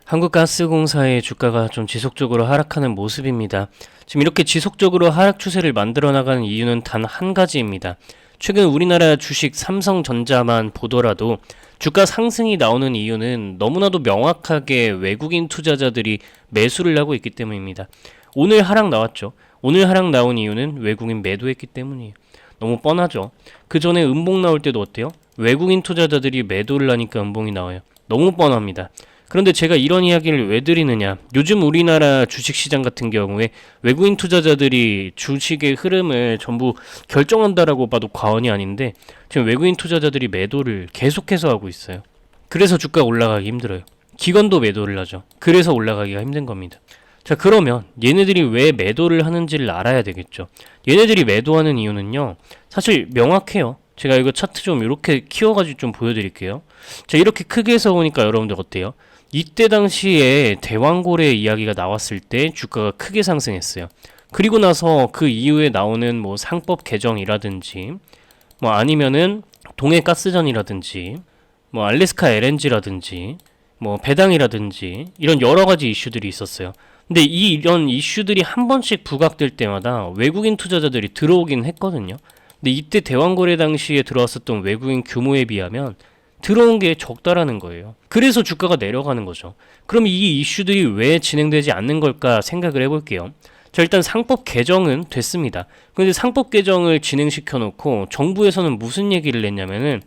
한국가스공사의 주가가 좀 지속적으로 하락하는 모습입니다. 지금 이렇게 지속적으로 하락 추세를 만들어 나가는 이유는 단 한 가지입니다. 최근 우리나라 주식 삼성전자만 보더라도 주가 상승이 나오는 이유는 너무나도 명확하게 외국인 투자자들이 매수를 하고 있기 때문입니다. 오늘 하락 나왔죠. 오늘 하락 나온 이유는 외국인 매도했기 때문이에요. 너무 뻔하죠. 그 전에 음봉 나올 때도 어때요? 외국인 투자자들이 매도를 하니까 음봉이 나와요. 너무 뻔합니다. 그런데 제가 이런 이야기를 왜 드리느냐? 요즘 우리나라 주식시장 같은 경우에 외국인 투자자들이 주식의 흐름을 전부 결정한다라고 봐도 과언이 아닌데 지금 외국인 투자자들이 매도를 계속해서 하고 있어요. 그래서 주가가 올라가기 힘들어요. 기관도 매도를 하죠. 그래서 올라가기가 힘든 겁니다. 자, 그러면 얘네들이 왜 매도를 하는지를 알아야 되겠죠. 얘네들이 매도하는 이유는요, 사실 명확해요. 제가 이거 차트 좀 이렇게 키워가지고 좀 보여드릴게요. 자, 이렇게 크게 해서 보니까 여러분들 어때요? 이때 당시에 대왕고래 이야기가 나왔을 때 주가가 크게 상승했어요. 그리고 나서 그 이후에 나오는 뭐 상법 개정이라든지 뭐 아니면은 동해가스전이라든지 뭐 알래스카 LNG라든지 뭐 배당이라든지 이런 여러 가지 이슈들이 있었어요. 근데 이런 이슈들이 한 번씩 부각될 때마다 외국인 투자자들이 들어오긴 했거든요. 근데 이때 대왕거래 당시에 들어왔었던 외국인 규모에 비하면 들어온 게 적다라는 거예요. 그래서 주가가 내려가는 거죠. 그럼 이 이슈들이 왜 진행되지 않는 걸까 생각을 해볼게요. 자, 일단 상법 개정은 됐습니다. 근데 상법 개정을 진행시켜 놓고 정부에서는 무슨 얘기를 했냐면은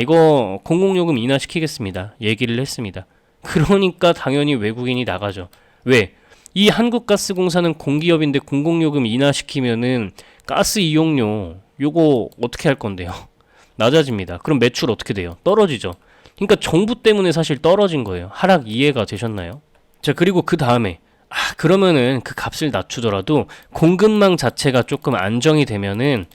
이거 공공요금 인하시키겠습니다. 얘기를 했습니다. 그러니까 당연히 외국인이 나가죠. 왜? 이 한국가스공사는 공기업인데 공공요금 인하시키면은 가스 이용료 요거 어떻게 할 건데요? 낮아집니다. 그럼 매출 어떻게 돼요? 떨어지죠. 그러니까 정부 때문에 사실 떨어진 거예요. 하락 이해가 되셨나요? 자, 그리고 그 다음에 그러면은 그 값을 낮추더라도 공급망 자체가 조금 안정이 되면은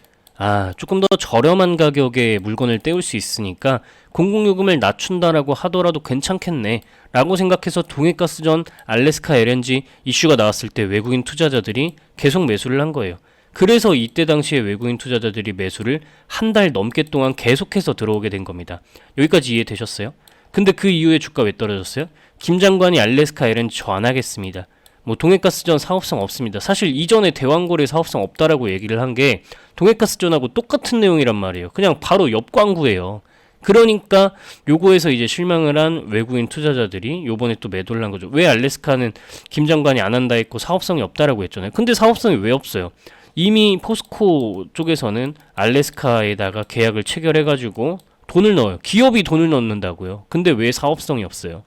조금 더 저렴한 가격에 물건을 떼올 수 있으니까 공공요금을 낮춘다라고 하더라도 괜찮겠네 라고 생각해서 동해가스전, 알래스카 LNG 이슈가 나왔을 때 외국인 투자자들이 계속 매수를 한 거예요. 그래서 이때 당시에 외국인 투자자들이 매수를 한 달 넘게 동안 계속해서 들어오게 된 겁니다. 여기까지 이해되셨어요? 근데 그 이후에 주가 왜 떨어졌어요? 김 장관이 알래스카 LNG 저 안 하겠습니다. 뭐 동해가스전 사업성 없습니다. 사실 이전에 대왕거래 사업성 없다라고 얘기를 한 게 동해가스전하고 똑같은 내용이란 말이에요. 그냥 바로 옆 광구예요. 그러니까 요거에서 이제 실망을 한 외국인 투자자들이 요번에 또 매도를 한 거죠. 왜 알래스카는 김 장관이 안 한다 했고 사업성이 없다라고 했잖아요. 근데 사업성이 왜 없어요? 이미 포스코 쪽에서는 알래스카에다가 계약을 체결해가지고 돈을 넣어요. 기업이 돈을 넣는다고요. 근데 왜 사업성이 없어요?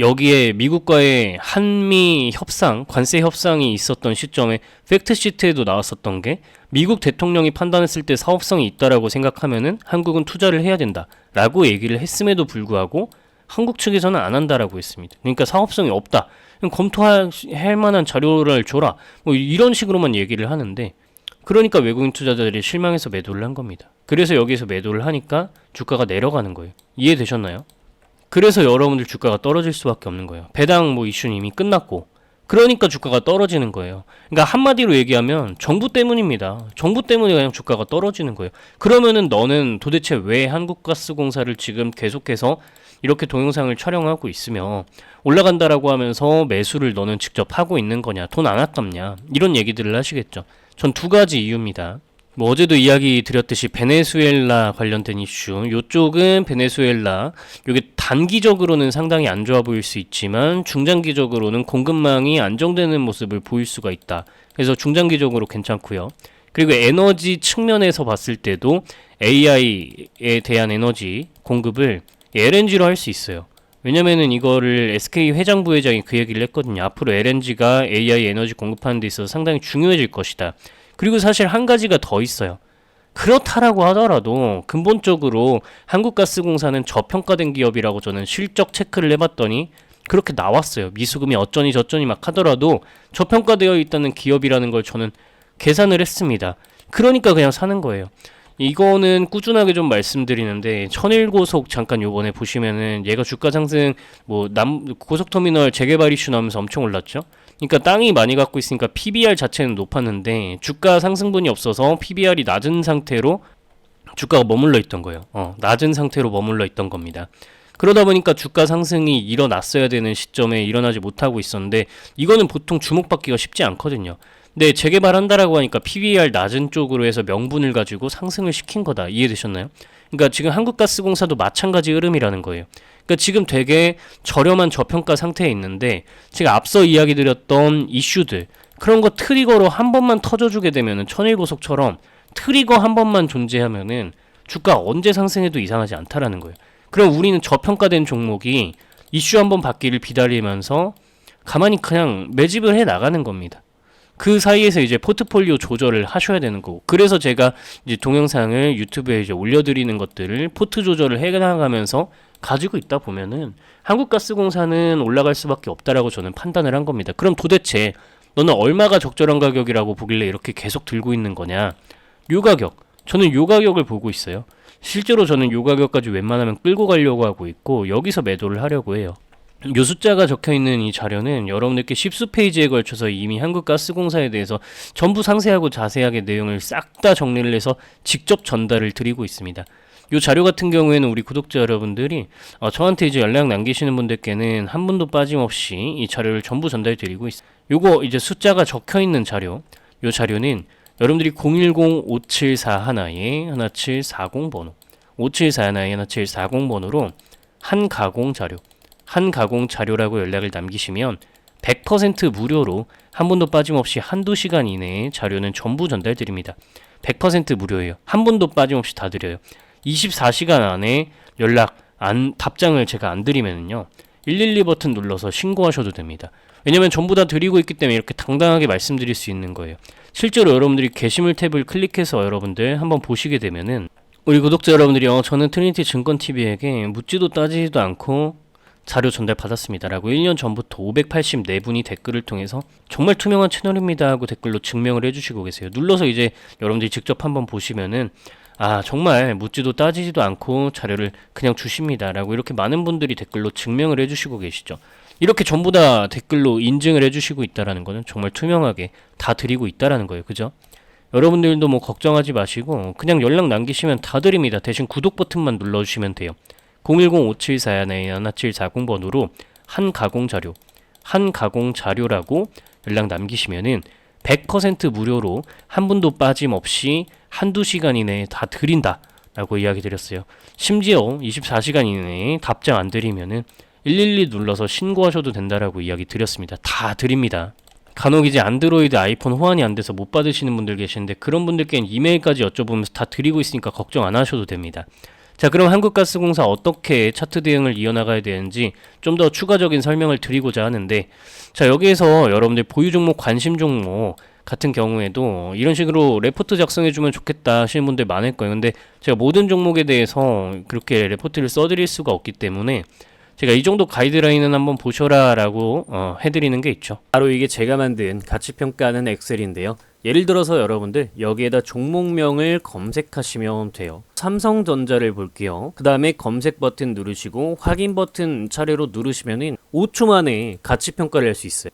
여기에 미국과의 한미 협상, 관세 협상이 있었던 시점에 팩트시트에도 나왔었던 게 미국 대통령이 판단했을 때 사업성이 있다라고 생각하면은 한국은 투자를 해야 된다라고 얘기를 했음에도 불구하고 한국 측에서는 안 한다라고 했습니다. 그러니까 사업성이 없다. 검토할 만한 자료를 줘라. 뭐 이런 식으로만 얘기를 하는데 그러니까 외국인 투자자들이 실망해서 매도를 한 겁니다. 그래서 여기서 매도를 하니까 주가가 내려가는 거예요. 이해되셨나요? 그래서 여러분들 주가가 떨어질 수밖에 없는 거예요. 배당 뭐 이슈는 이미 끝났고 그러니까 주가가 떨어지는 거예요. 그러니까 한마디로 얘기하면 정부 때문입니다. 정부 때문에 그냥 주가가 떨어지는 거예요. 그러면은 너는 도대체 왜 한국가스공사를 지금 계속해서 이렇게 동영상을 촬영하고 있으며 올라간다라고 하면서 매수를 너는 직접 하고 있는 거냐, 돈 안 아깝냐 이런 얘기들을 하시겠죠. 전 두 가지 이유입니다. 뭐 어제도 이야기 드렸듯이 베네수엘라 관련된 이슈, 요쪽은 베네수엘라, 요게 단기적으로는 상당히 안 좋아 보일 수 있지만 중장기적으로는 공급망이 안정되는 모습을 보일 수가 있다. 그래서 중장기적으로 괜찮고요. 그리고 에너지 측면에서 봤을 때도 AI에 대한 에너지 공급을 LNG로 할 수 있어요. 왜냐면은 이거를 SK 회장 부회장이 그 얘기를 했거든요. 앞으로 LNG가 AI 에너지 공급하는 데 있어서 상당히 중요해질 것이다. 그리고 사실 한 가지가 더 있어요. 그렇다라고 하더라도 근본적으로 한국가스공사는 저평가된 기업이라고 저는 실적 체크를 해봤더니 그렇게 나왔어요. 미수금이 어쩌니 저쩌니 막 하더라도 저평가되어 있다는 기업이라는 걸 저는 계산을 했습니다. 그러니까 그냥 사는 거예요. 이거는 꾸준하게 좀 말씀드리는데 천일고속 잠깐 요번에 보시면은 얘가 주가 상승 고속터미널 재개발 이슈 나오면서 엄청 올랐죠. 그러니까 땅이 많이 갖고 있으니까 PBR 자체는 높았는데 주가 상승분이 없어서 PBR이 낮은 상태로 주가가 머물러 있던 거예요. 낮은 상태로 머물러 있던 겁니다. 그러다 보니까 주가 상승이 일어났어야 되는 시점에 일어나지 못하고 있었는데 이거는 보통 주목받기가 쉽지 않거든요. 근데 재개발한다라고 하니까 PBR 낮은 쪽으로 해서 명분을 가지고 상승을 시킨 거다. 이해되셨나요? 그러니까 지금 한국가스공사도 마찬가지 흐름이라는 거예요. 그러니까 지금 되게 저렴한 저평가 상태에 있는데 제가 앞서 이야기 드렸던 이슈들 그런 거 트리거로 한 번만 터져주게 되면은 천일고속처럼 트리거 한 번만 존재하면은 주가 언제 상승해도 이상하지 않다라는 거예요. 그럼 우리는 저평가된 종목이 이슈 한 번 받기를 기다리면서 가만히 그냥 매집을 해 나가는 겁니다. 그 사이에서 이제 포트폴리오 조절을 하셔야 되는 거고, 그래서 제가 이제 동영상을 유튜브에 이제 올려드리는 것들을 포트 조절을 해 나가면서 가지고 있다 보면은 한국가스공사는 올라갈 수밖에 없다라고 저는 판단을 한 겁니다. 그럼 도대체 너는 얼마가 적절한 가격이라고 보길래 이렇게 계속 들고 있는 거냐? 요 가격. 저는 요 가격을 보고 있어요. 실제로 저는 요 가격까지 웬만하면 끌고 가려고 하고 있고 여기서 매도를 하려고 해요. 요 숫자가 적혀있는 이 자료는 여러분들께 10수 페이지에 걸쳐서 이미 한국가스공사에 대해서 전부 상세하고 자세하게 내용을 싹 다 정리를 해서 직접 전달을 드리고 있습니다. 요 자료 같은 경우에는 우리 구독자 여러분들이 저한테 이제 연락 남기시는 분들께는 한 분도 빠짐없이 이 자료를 전부 전달 드리고 있어요. 요거 이제 숫자가 적혀있는 자료, 요 자료는 여러분들이 010-5741-1740 번호 5741-1740 번호로 한가공 자료 한가공 자료라고 연락을 남기시면 100% 무료로 한 분도 빠짐없이 한두 시간 이내에 자료는 전부 전달드립니다. 100% 무료예요. 한 분도 빠짐없이 다 드려요. 24시간 안에 답장을 제가 안 드리면요 112 버튼 눌러서 신고하셔도 됩니다. 왜냐면 전부 다 드리고 있기 때문에 이렇게 당당하게 말씀드릴 수 있는 거예요. 실제로 여러분들이 게시물 탭을 클릭해서 여러분들 한번 보시게 되면은 우리 구독자 여러분들이 저는 트리니티 증권TV에게 묻지도 따지지도 않고 자료 전달 받았습니다 라고 1년 전부터 584분이 댓글을 통해서 정말 투명한 채널입니다 하고 댓글로 증명을 해주시고 계세요. 눌러서 이제 여러분들이 직접 한번 보시면은 정말 묻지도 따지지도 않고 자료를 그냥 주십니다 라고 이렇게 많은 분들이 댓글로 증명을 해주시고 계시죠. 이렇게 전부 다 댓글로 인증을 해주시고 있다라는 거는 정말 투명하게 다 드리고 있다라는 거예요. 그죠? 여러분들도 뭐 걱정하지 마시고 그냥 연락 남기시면 다 드립니다. 대신 구독 버튼만 눌러주시면 돼요. 010-5741-1740 번호로 한가공 자료라고 연락 남기시면은 100% 무료로 한 분도 빠짐없이 한두 시간 이내에 다 드린다 라고 이야기 드렸어요. 심지어 24시간 이내에 답장 안 드리면은 112 눌러서 신고하셔도 된다라고 이야기 드렸습니다. 다 드립니다. 간혹 이제 안드로이드 아이폰 호환이 안 돼서 못 받으시는 분들 계시는데 그런 분들께는 이메일까지 여쭤보면서 다 드리고 있으니까 걱정 안 하셔도 됩니다. 자, 그럼 한국가스공사 어떻게 차트 대응을 이어나가야 되는지 좀 더 추가적인 설명을 드리고자 하는데, 자, 여기에서 여러분들 보유 종목, 관심 종목 같은 경우에도 이런 식으로 레포트 작성해주면 좋겠다 하시는 분들 많을 거예요. 근데 제가 모든 종목에 대해서 그렇게 레포트를 써드릴 수가 없기 때문에 제가 이 정도 가이드라인은 한번 보셔라 라고 해드리는 게 있죠. 바로 이게 제가 만든 가치평가하는 엑셀인데요. 예를 들어서 여러분들 여기에다 종목명을 검색하시면 돼요. 삼성전자를 볼게요. 그 다음에 검색 버튼 누르시고 확인 버튼 차례로 누르시면은 5초 만에 가치평가를 할 수 있어요.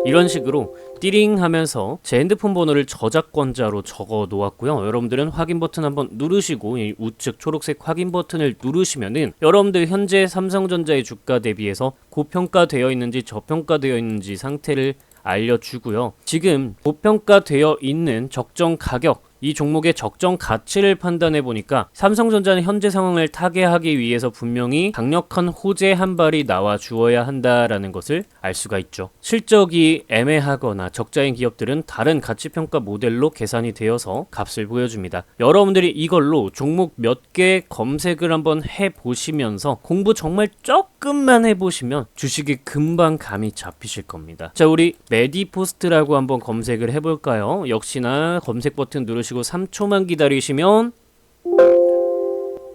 이런 식으로 띠링 하면서 제 핸드폰 번호를 저작권자로 적어 놓았고요. 여러분들은 확인 버튼 한번 누르시고 이 우측 초록색 확인 버튼을 누르시면은 여러분들 현재 삼성전자의 주가 대비해서 고평가되어 있는지 저평가되어 있는지 상태를 알려주고요. 지금 고평가되어 있는 적정 가격, 이 종목의 적정 가치를 판단해 보니까 삼성전자는 현재 상황을 타개하기 위해서 분명히 강력한 호재 한 발이 나와 주어야 한다라는 것을 알 수가 있죠. 실적이 애매하거나 적자인 기업들은 다른 가치평가 모델로 계산이 되어서 값을 보여줍니다. 여러분들이 이걸로 종목 몇 개 검색을 한번 해보시면서 공부 정말 조금만 해보시면 주식이 금방 감이 잡히실 겁니다. 자, 우리 메디포스트라고 한번 검색을 해볼까요? 역시나 검색 버튼 누르시고 3초만 기다리시면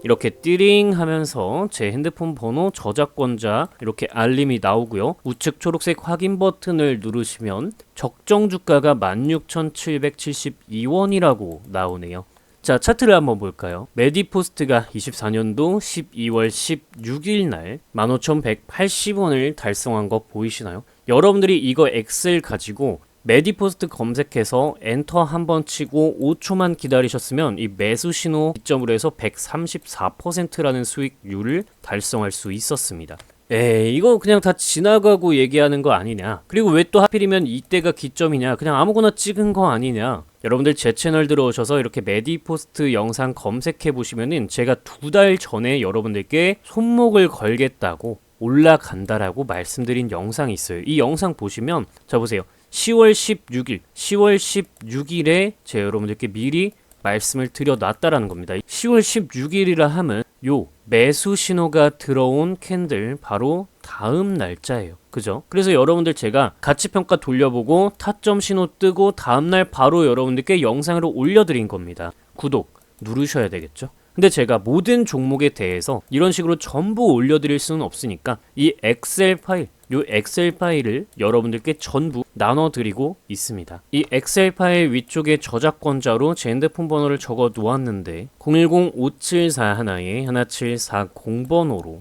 이렇게 띠링 하면서 제 핸드폰 번호 저작권자 이렇게 알림이 나오고요. 우측 초록색 확인 버튼을 누르시면 적정 주가가 16,772원이라고 나오네요. 자, 차트를 한번 볼까요? 메디포스트가 24년도 12월 16일 날 15,180원을 달성한 거 보이시나요? 여러분들이 이거 엑셀 가지고 메디포스트 검색해서 엔터 한번 치고 5초만 기다리셨으면 이 매수 신호 기점으로 해서 134%라는 수익률을 달성할 수 있었습니다. 에이, 이거 그냥 다 지나가고 얘기하는 거 아니냐. 그리고 왜 또 하필이면 이때가 기점이냐. 그냥 아무거나 찍은 거 아니냐. 여러분들 제 채널 들어오셔서 이렇게 메디포스트 영상 검색해 보시면은 제가 2달 전에 여러분들께 손목을 걸겠다고 올라간다라고 말씀드린 영상이 있어요. 이 영상 보시면 자 보세요. 10월 16일에 제가 여러분들께 미리 말씀을 드려놨다라는 겁니다. 10월 16일이라 하면 요 매수 신호가 들어온 캔들 바로 다음 날짜예요. 그죠? 그래서 여러분들 제가 가치평가 돌려보고 타점 신호 뜨고 다음날 바로 여러분들께 영상으로 올려드린 겁니다. 구독 누르셔야 되겠죠? 근데 제가 모든 종목에 대해서 이런 식으로 전부 올려드릴 수는 없으니까 이 엑셀 파일을 여러분들께 전부 나눠드리고 있습니다. 이 엑셀 파일 위쪽에 저작권자로 제 핸드폰 번호를 적어 놓았는데 010-5741-1740번호로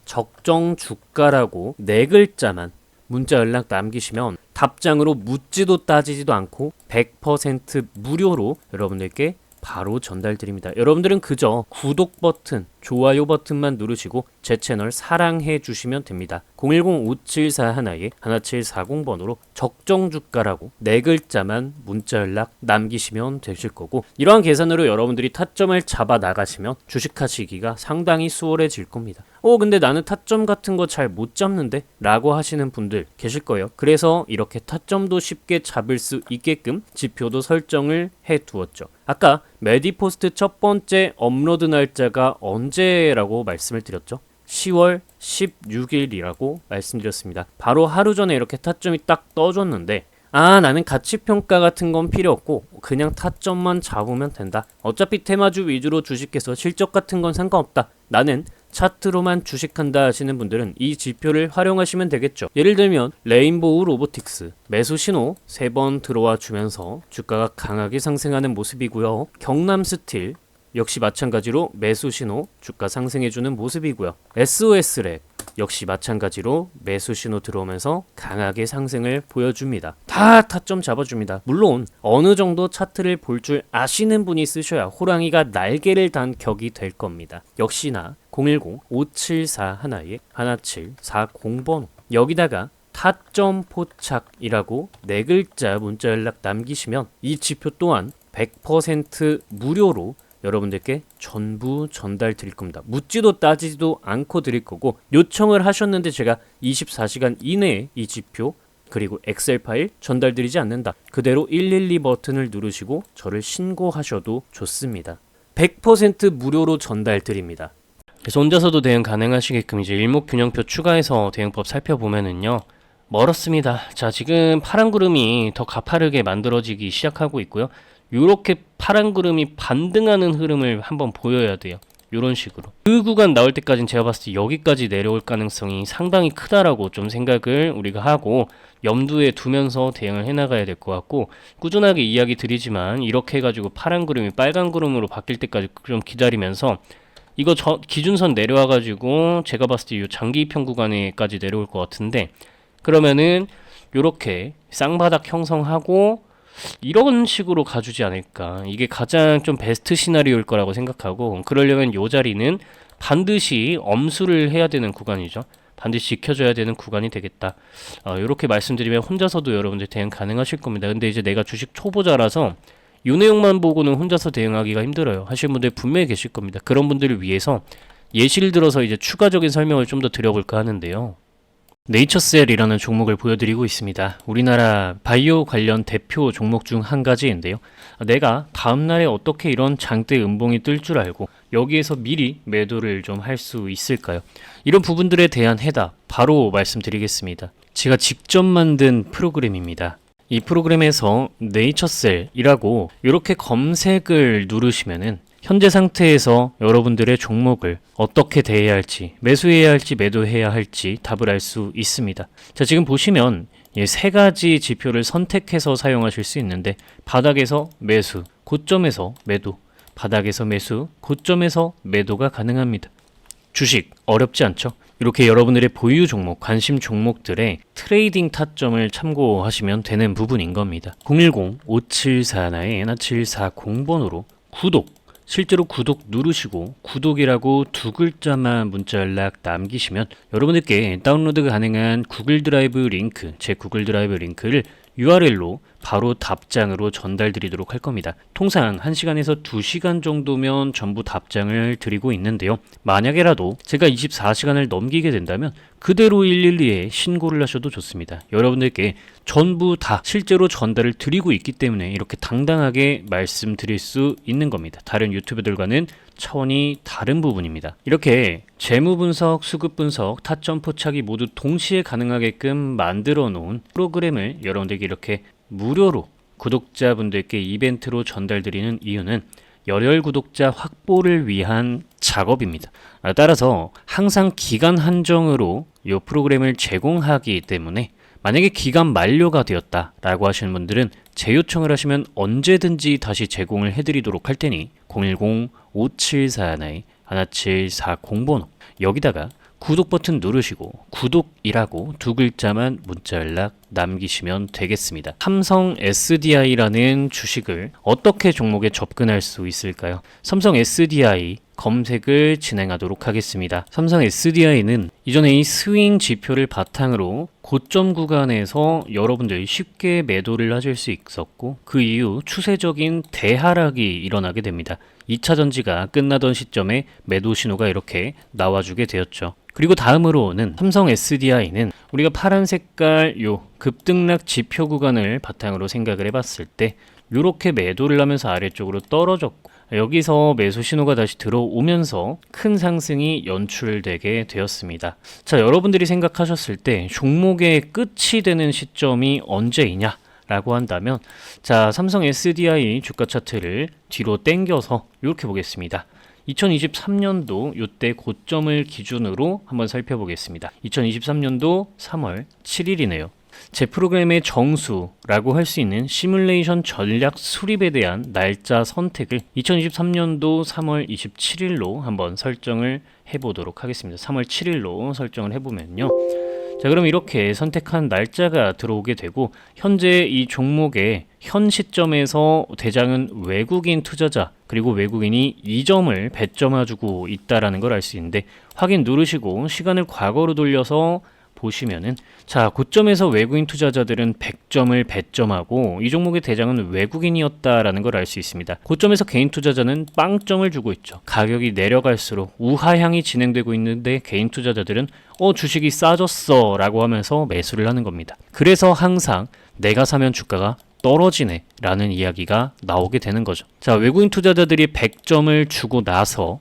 적정 주가라고 4글자만 문자 연락 남기시면 답장으로 묻지도 따지지도 않고 100% 무료로 여러분들께 바로 전달드립니다. 여러분들은 그저 구독 버튼, 좋아요 버튼만 누르시고 제 채널 사랑해 주시면 됩니다. 010-5741-1740번호로 적정주가라고 4글자만 문자 연락 남기시면 되실 거고 이러한 계산으로 여러분들이 타점을 잡아 나가시면 주식하시기가 상당히 수월해질 겁니다. 근데 나는 타점 같은 거 잘 못 잡는데? 라고 하시는 분들 계실 거예요. 그래서 이렇게 타점도 쉽게 잡을 수 있게끔 지표도 설정을 해 두었죠. 아까 메디포스트 첫 번째 업로드 날짜가 언제라고 말씀을 드렸죠? 10월 16일이라고 말씀드렸습니다. 바로 하루 전에 이렇게 타점이 딱 떠줬는데 나는 가치평가 같은 건 필요 없고 그냥 타점만 잡으면 된다. 어차피 테마주 위주로 주식해서 실적 같은 건 상관없다. 나는 차트로만 주식한다 하시는 분들은 이 지표를 활용하시면 되겠죠. 예를 들면 레인보우 로보틱스 매수 신호 3번 들어와 주면서 주가가 강하게 상승하는 모습이고요. 경남스틸 역시 마찬가지로 매수 신호 주가 상승해주는 모습이고요. SOS랩 역시 마찬가지로 매수 신호 들어오면서 강하게 상승을 보여줍니다. 다 타점 잡아줍니다. 물론 어느 정도 차트를 볼 줄 아시는 분이 쓰셔야 호랑이가 날개를 단 격이 될 겁니다. 역시나 010-5741-1740번호 여기다가 타점 포착이라고 4글자 문자 연락 남기시면 이 지표 또한 100% 무료로 여러분들께 전부 전달 드릴 겁니다. 묻지도 따지지도 않고 드릴 거고 요청을 하셨는데 제가 24시간 이내에 이 지표 그리고 엑셀 파일 전달드리지 않는다. 그대로 112 버튼을 누르시고 저를 신고하셔도 좋습니다. 100% 무료로 전달드립니다. 그래서 혼자서도 대응 가능하시게끔 이제 일목균형표 추가해서 대응법 살펴보면은요. 멀었습니다. 자, 지금 파란 구름이 더 가파르게 만들어지기 시작하고 있고요. 요렇게 파란 구름이 반등하는 흐름을 한번 보여야 돼요. 요런 식으로. 그 구간 나올 때까지는 제가 봤을 때 여기까지 내려올 가능성이 상당히 크다라고 좀 생각을 우리가 하고 염두에 두면서 대응을 해나가야 될 것 같고 꾸준하게 이야기 드리지만 이렇게 해가지고 파란 구름이 빨간 구름으로 바뀔 때까지 좀 기다리면서 이거 기준선 내려와가지고 제가 봤을 때 이 장기 이평 구간에까지 내려올 것 같은데 그러면은 요렇게 쌍바닥 형성하고 이런 식으로 가주지 않을까. 이게 가장 좀 베스트 시나리오일 거라고 생각하고 그러려면 요 자리는 반드시 엄수를 해야 되는 구간이죠. 반드시 지켜줘야 되는 구간이 되겠다. 이렇게 말씀드리면 혼자서도 여러분들 대응 가능하실 겁니다. 근데 이제 내가 주식 초보자라서 요 내용만 보고는 혼자서 대응하기가 힘들어요. 하실 분들 분명히 계실 겁니다. 그런 분들을 위해서 예시를 들어서 이제 추가적인 설명을 좀 더 드려볼까 하는데요. 네이처셀이라는 종목을 보여드리고 있습니다. 우리나라 바이오 관련 대표 종목 중 한 가지인데요. 내가 다음날에 어떻게 이런 장대 음봉이 뜰 줄 알고 여기에서 미리 매도를 좀 할 수 있을까요? 이런 부분들에 대한 해답 바로 말씀드리겠습니다. 제가 직접 만든 프로그램입니다. 이 프로그램에서 네이처셀이라고 이렇게 검색을 누르시면은 현재 상태에서 여러분들의 종목을 어떻게 대해야 할지, 매수해야 할지, 매도해야 할지 답을 알 수 있습니다. 자, 지금 보시면 세 가지 지표를 선택해서 사용하실 수 있는데 바닥에서 매수, 고점에서 매도, 바닥에서 매수, 고점에서 매도가 가능합니다. 주식 어렵지 않죠? 이렇게 여러분들의 보유 종목, 관심 종목들의 트레이딩 타점을 참고하시면 되는 부분인 겁니다. 010-5741-1740번으로 구독, 실제로 구독 누르시고 구독이라고 두 글자만 문자 연락 남기시면 여러분들께 다운로드 가능한 구글 드라이브 링크, 제 구글 드라이브 링크를 URL로 바로 답장으로 전달드리도록 할 겁니다. 통상 1시간에서 2시간 정도면 전부 답장을 드리고 있는데요. 만약에라도 제가 24시간을 넘기게 된다면 그대로 112에 신고를 하셔도 좋습니다. 여러분들께 전부 다 실제로 전달을 드리고 있기 때문에 이렇게 당당하게 말씀드릴 수 있는 겁니다. 다른 유튜브들과는 차원이 다른 부분입니다. 이렇게 재무 분석, 수급 분석, 타점 포착이 모두 동시에 가능하게끔 만들어 놓은 프로그램을 여러분들께 이렇게 무료로 구독자분들께 이벤트로 전달드리는 이유는 열혈 구독자 확보를 위한 작업입니다. 따라서 항상 기간 한정으로 이 프로그램을 제공하기 때문에 만약에 기간 만료가 되었다라고 하시는 분들은 재요청을 하시면 언제든지 다시 제공을 해드리도록 할 테니 010-5741-1740번호 여기다가 구독 버튼 누르시고 구독이라고 두 글자만 문자 연락 남기시면 되겠습니다. 삼성 SDI라는 주식을 어떻게 종목에 접근할 수 있을까요? 삼성 SDI 검색을 진행하도록 하겠습니다. 삼성 SDI는 이전에 이 스윙 지표를 바탕으로 고점 구간에서 여러분들이 쉽게 매도를 하실 수 있었고 그 이후 추세적인 대하락이 일어나게 됩니다. 2차 전지가 끝나던 시점에 매도 신호가 이렇게 나와주게 되었죠. 그리고 다음으로는 삼성 SDI는 우리가 파란 색깔 요 급등락 지표 구간을 바탕으로 생각을 해봤을 때 이렇게 매도를 하면서 아래쪽으로 떨어졌고 여기서 매수 신호가 다시 들어오면서 큰 상승이 연출되게 되었습니다. 자, 여러분들이 생각하셨을 때 종목의 끝이 되는 시점이 언제이냐? 라고 한다면 자, 삼성 SDI 주가 차트를 뒤로 당겨서 이렇게 보겠습니다. 2023년도 이때 고점을 기준으로 한번 살펴보겠습니다. 2023년도 3월 7일이네요. 제 프로그램의 정수라고 할 수 있는 시뮬레이션 전략 수립에 대한 날짜 선택을 2023년도 3월 27일로 한번 설정을 해보도록 하겠습니다. 3월 7일로 설정을 해보면요. 자, 그럼 이렇게 선택한 날짜가 들어오게 되고 현재 이 종목의 현 시점에서 대장은 외국인 투자자 그리고 외국인이 2점을 배점해주고 있다라는 걸 알 수 있는데 확인 누르시고 시간을 과거로 돌려서 보시면은 자, 고점에서 외국인 투자자들은 100점을 배점하고 이 종목의 대장은 외국인이었다라는 걸 알 수 있습니다. 고점에서 개인 투자자는 빵점을 주고 있죠. 가격이 내려갈수록 우하향이 진행되고 있는데 개인 투자자들은 주식이 싸졌어 라고 하면서 매수를 하는 겁니다. 그래서 항상 내가 사면 주가가 떨어지네 라는 이야기가 나오게 되는 거죠. 자, 외국인 투자자들이 100점을 주고 나서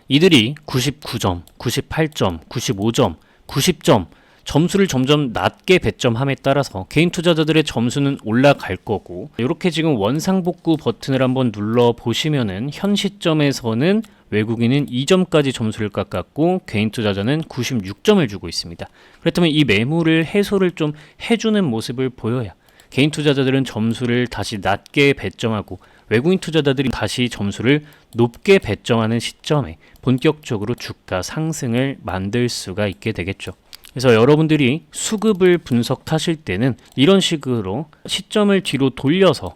이들이 99점, 98점, 95점, 90점 점수를 점점 낮게 배점함에 따라서 개인 투자자들의 점수는 올라갈 거고 이렇게 지금 원상복구 버튼을 한번 눌러 보시면은 현 시점에서는 외국인은 2점까지 점수를 깎았고 개인 투자자는 96점을 주고 있습니다. 그렇다면 이 매물을 해소를 좀 해주는 모습을 보여야 개인 투자자들은 점수를 다시 낮게 배점하고 외국인 투자자들이 다시 점수를 높게 배점하는 시점에 본격적으로 주가 상승을 만들 수가 있게 되겠죠. 그래서 여러분들이 수급을 분석하실 때는 이런 식으로 시점을 뒤로 돌려서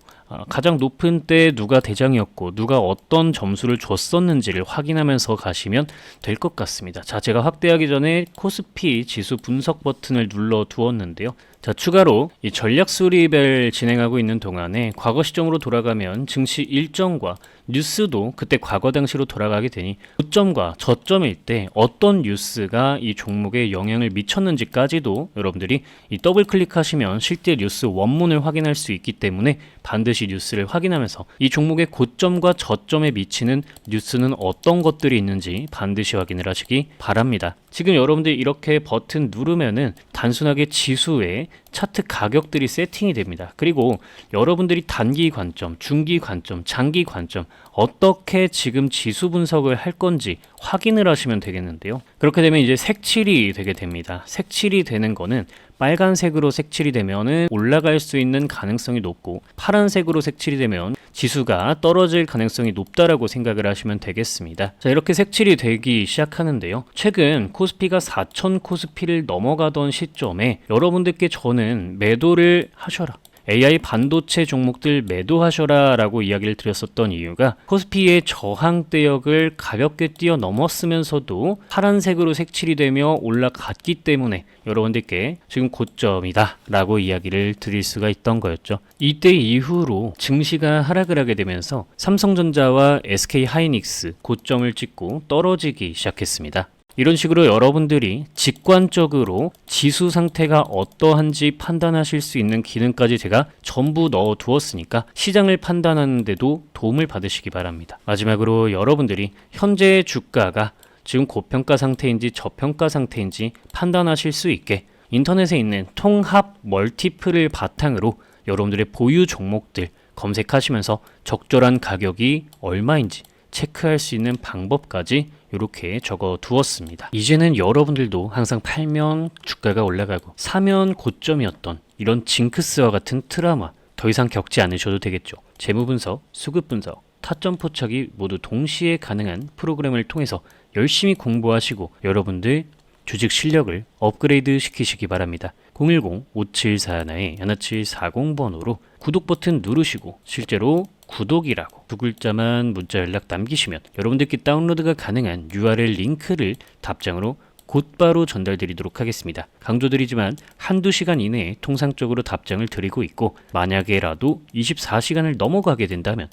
가장 높은 때 누가 대장이었고 누가 어떤 점수를 줬었는지를 확인하면서 가시면 될 것 같습니다. 자, 제가 확대하기 전에 코스피 지수 분석 버튼을 눌러 두었는데요. 자, 추가로 이 전략 수립을 진행하고 있는 동안에 과거 시점으로 돌아가면 증시 일정과 뉴스도 그때 과거 당시로 돌아가게 되니 고점과 저점일 때 어떤 뉴스가 이 종목에 영향을 미쳤는지까지도 여러분들이 이 더블 클릭하시면 실제 뉴스 원문을 확인할 수 있기 때문에 반드시 뉴스를 확인하면서 이 종목의 고점과 저점에 미치는 뉴스는 어떤 것들이 있는지 반드시 확인을 하시기 바랍니다. 지금 여러분들이 이렇게 버튼 누르면은 단순하게 지수에 차트 가격들이 세팅이 됩니다. 그리고 여러분들이 단기 관점, 중기 관점, 장기 관점 어떻게 지금 지수 분석을 할 건지 확인을 하시면 되겠는데요. 그렇게 되면 이제 색칠이 되게 됩니다. 색칠이 되는 거는 빨간색으로 색칠이 되면은 올라갈 수 있는 가능성이 높고 파란색으로 색칠이 되면 지수가 떨어질 가능성이 높다라고 생각을 하시면 되겠습니다. 자, 이렇게 색칠이 되기 시작하는데요. 최근 코스피가 4,000 코스피를 넘어가던 시점에 여러분들께 저는 매도를 하셔라, AI 반도체 종목들 매도하셔라 라고 이야기를 드렸었던 이유가 코스피의 저항대역을 가볍게 뛰어넘었으면서도 파란색으로 색칠이 되며 올라갔기 때문에 여러분들께 지금 고점이다 라고 이야기를 드릴 수가 있던 거였죠. 이때 이후로 증시가 하락을 하게 되면서 삼성전자와 SK하이닉스 고점을 찍고 떨어지기 시작했습니다. 이런 식으로 여러분들이 직관적으로 지수 상태가 어떠한지 판단하실 수 있는 기능까지 제가 전부 넣어 두었으니까 시장을 판단하는 데도 도움을 받으시기 바랍니다. 마지막으로 여러분들이 현재 주가가 지금 고평가 상태인지 저평가 상태인지 판단하실 수 있게 인터넷에 있는 통합 멀티플을 바탕으로 여러분들의 보유 종목들 검색하시면서 적절한 가격이 얼마인지 체크할 수 있는 방법까지 이렇게 적어 두었습니다. 이제는 여러분들도 항상 팔면 주가가 올라가고 사면 고점이었던 이런 징크스와 같은 트라우마 더 이상 겪지 않으셔도 되겠죠. 재무 분석, 수급 분석, 타점 포착이 모두 동시에 가능한 프로그램을 통해서 열심히 공부하시고 여러분들 주식 실력을 업그레이드 시키시기 바랍니다. 010-5741-1740번으로 구독 버튼 누르시고 실제로 구독이라고 두 글자만 문자 연락 남기시면 여러분들께 다운로드가 가능한 URL 링크를 답장으로 곧바로 전달드리도록 하겠습니다. 강조드리지만 한두 시간 이내에 통상적으로 답장을 드리고 있고 만약에라도 24시간을 넘어가게 된다면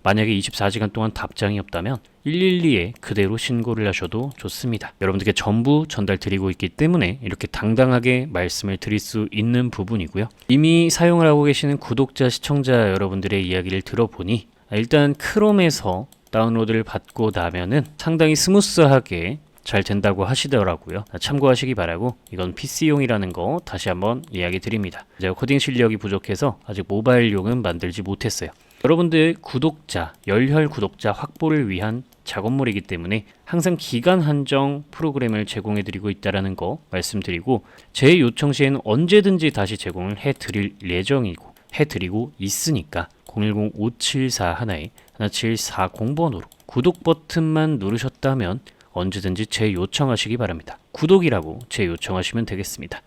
만약에 24시간 동안 답장이 없다면 112에 그대로 신고를 하셔도 좋습니다. 여러분들께 전부 전달드리고 있기 때문에 이렇게 당당하게 말씀을 드릴 수 있는 부분이고요. 이미 사용을 하고 계시는 구독자, 시청자 여러분들의 이야기를 들어보니 일단 크롬에서 다운로드를 받고 나면은 상당히 스무스하게 잘 된다고 하시더라고요. 참고하시기 바라고 이건 PC용이라는 거 다시 한번 이야기 드립니다. 제가 코딩 실력이 부족해서 아직 모바일용은 만들지 못했어요. 여러분들 구독자, 열혈 구독자 확보를 위한 작업물이기 때문에 항상 기간 한정 프로그램을 제공해드리고 있다는 거 말씀드리고 제 요청 시에는 언제든지 다시 제공을 해드릴 예정이고 해드리고 있으니까 010-5741-1740번으로 구독 버튼만 누르셨다면 언제든지 재 요청하시기 바랍니다. 구독이라고 재 요청하시면 되겠습니다.